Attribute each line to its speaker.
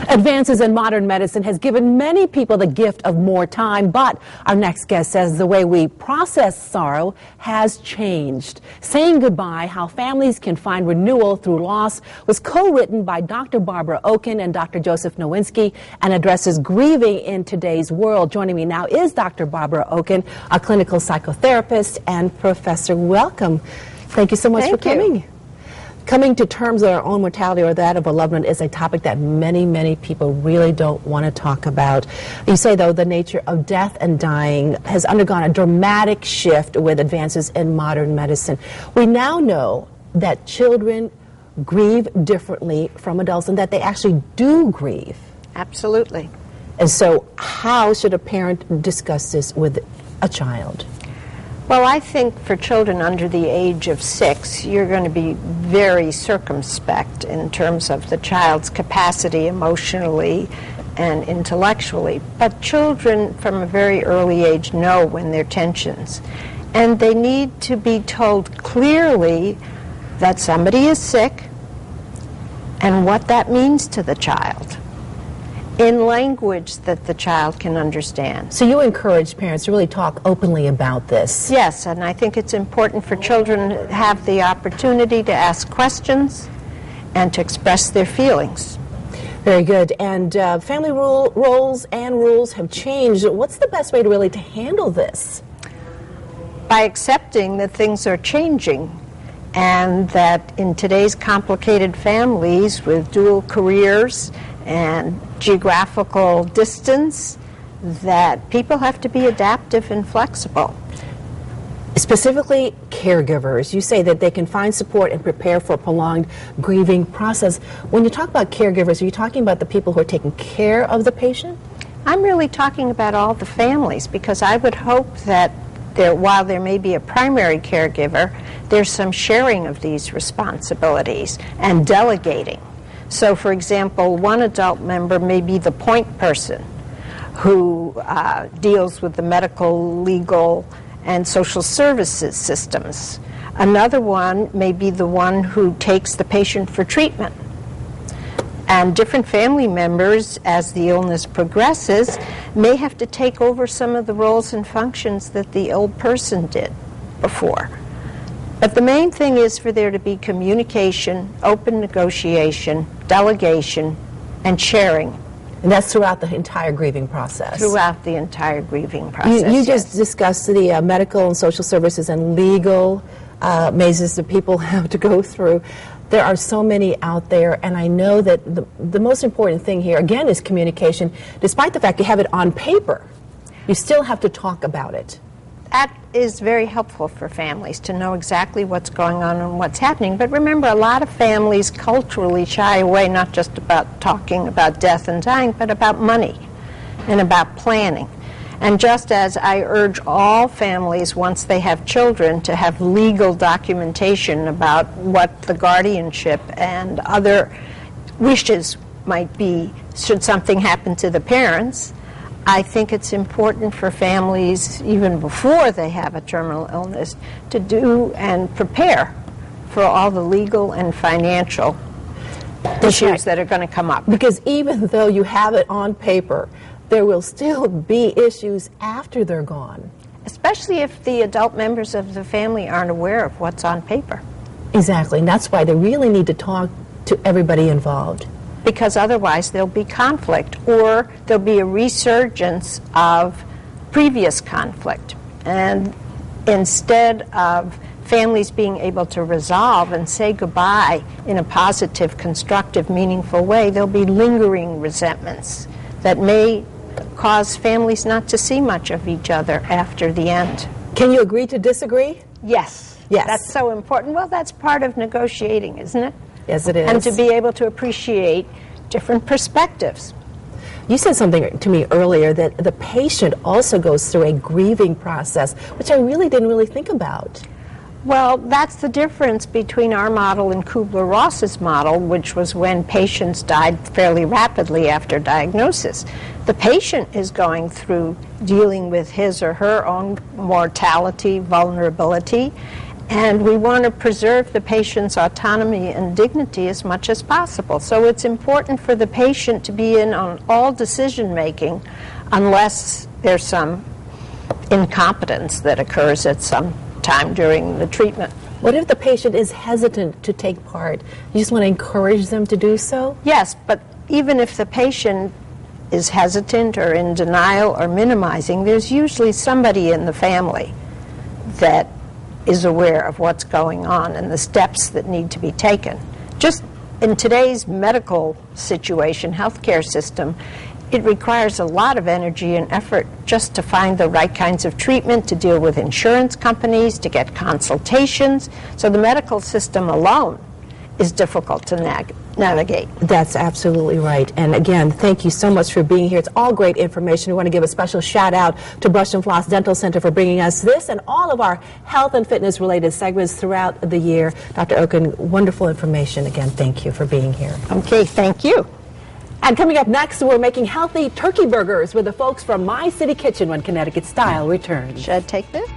Speaker 1: Advances in modern medicine has given many people the gift of more time, but our next guest says the way we process sorrow has changed. Saying Goodbye, How Families Can Find Renewal Through Loss was co-written by Dr. Barbara Okun and Dr. Joseph Nowinski and addresses grieving in today's world. Joining me now is Dr. Barbara Okun, a clinical psychotherapist and professor. Welcome. Thank you so much for coming. Coming to terms with our own mortality or that of a loved one is a topic that many people really don't want to talk about. You say, though, the nature of death and dying has undergone a dramatic shift with advances in modern medicine. We now know that children grieve differently from adults and that they actually do grieve.
Speaker 2: Absolutely.
Speaker 1: And so how should a parent discuss this with a child?
Speaker 2: Well, I think for children under the age of 6, you're going to be very circumspect in terms of the child's capacity emotionally and intellectually. But children from a very early age know when there are tensions. And they need to be told clearly that somebody is sick and what that means to the child, in language that the child can understand.
Speaker 1: So you encourage parents to really talk openly about this?
Speaker 2: Yes, and I think it's important for children to have the opportunity to ask questions and to express their feelings.
Speaker 1: Very good. And family roles and rules have changed. What's the best way to handle this?
Speaker 2: By accepting that things are changing and that in today's complicated families with dual careers and geographical distance, that people have to be adaptive and flexible.
Speaker 1: Specifically, caregivers, you say that they can find support and prepare for a prolonged grieving process. When you talk about caregivers, are you talking about the people who are taking care of the patient?
Speaker 2: I'm really talking about all the families, because I would hope that while there may be a primary caregiver, there's some sharing of these responsibilities and delegating. So, for example, one adult member may be the point person who deals with the medical, legal, and social services systems. Another one may be the one who takes the patient for treatment. And different family members, as the illness progresses, may have to take over some of the roles and functions that the old person did before. But the main thing is for there to be communication, open negotiation, delegation, and sharing.
Speaker 1: And that's throughout the entire grieving process?
Speaker 2: Throughout the entire grieving process,
Speaker 1: You just discussed the medical and social services and legal mazes that people have to go through. There are so many out there, and I know that the most important thing here, again, is communication. Despite the fact you have it on paper, you still have to talk about it.
Speaker 2: That is very helpful for families to know exactly what's going on and what's happening. But remember, a lot of families culturally shy away not just about talking about death and dying, but about money and about planning. And just as I urge all families, once they have children, to have legal documentation about what the guardianship and other wishes might be should something happen to the parents, I think it's important for families, even before they have a terminal illness, to do and prepare for all the legal and financial issues that are going to come up.
Speaker 1: Because even though you have it on paper, there will still be issues after they're gone.
Speaker 2: Especially if the adult members of the family aren't aware of what's on paper.
Speaker 1: Exactly, and that's why they really need to talk to everybody involved.
Speaker 2: Because otherwise there'll be conflict, or there'll be a resurgence of previous conflict. And instead of families being able to resolve and say goodbye in a positive, constructive, meaningful way, there'll be lingering resentments that may cause families not to see much of each other after the end.
Speaker 1: Can you agree to disagree?
Speaker 2: Yes.
Speaker 1: Yes.
Speaker 2: That's so important. Well, that's part of negotiating, isn't it?
Speaker 1: Yes, it is.
Speaker 2: And to be able to appreciate different perspectives.
Speaker 1: You said something to me earlier that the patient also goes through a grieving process, which I didn't think about.
Speaker 2: Well, that's the difference between our model and Kubler-Ross's model, which was when patients died fairly rapidly after diagnosis. The patient is going through dealing with his or her own mortality, vulnerability, And we want to preserve the patient's autonomy and dignity as much as possible. So it's important for the patient to be in on all decision making unless there's some incompetence that occurs at some time during the treatment.
Speaker 1: What if the patient is hesitant to take part? You just want to encourage them to do so?
Speaker 2: Yes, but even if the patient is hesitant or in denial or minimizing, there's usually somebody in the family that is aware of what's going on and the steps that need to be taken. Just in today's medical situation, healthcare system, it requires a lot of energy and effort just to find the right kinds of treatment, to deal with insurance companies, to get consultations. So the medical system alone is difficult to navigate.
Speaker 1: That's absolutely right. And again, thank you so much for being here. It's all great information. We want to give a special shout out to Brush and Floss Dental Center for bringing us this and all of our health and fitness related segments throughout the year. Dr. Okun, wonderful information. Again, thank you for being here.
Speaker 2: Okay, thank you.
Speaker 1: And coming up next, we're making healthy turkey burgers with the folks from My City Kitchen when Connecticut Style returns.
Speaker 2: Should I take this?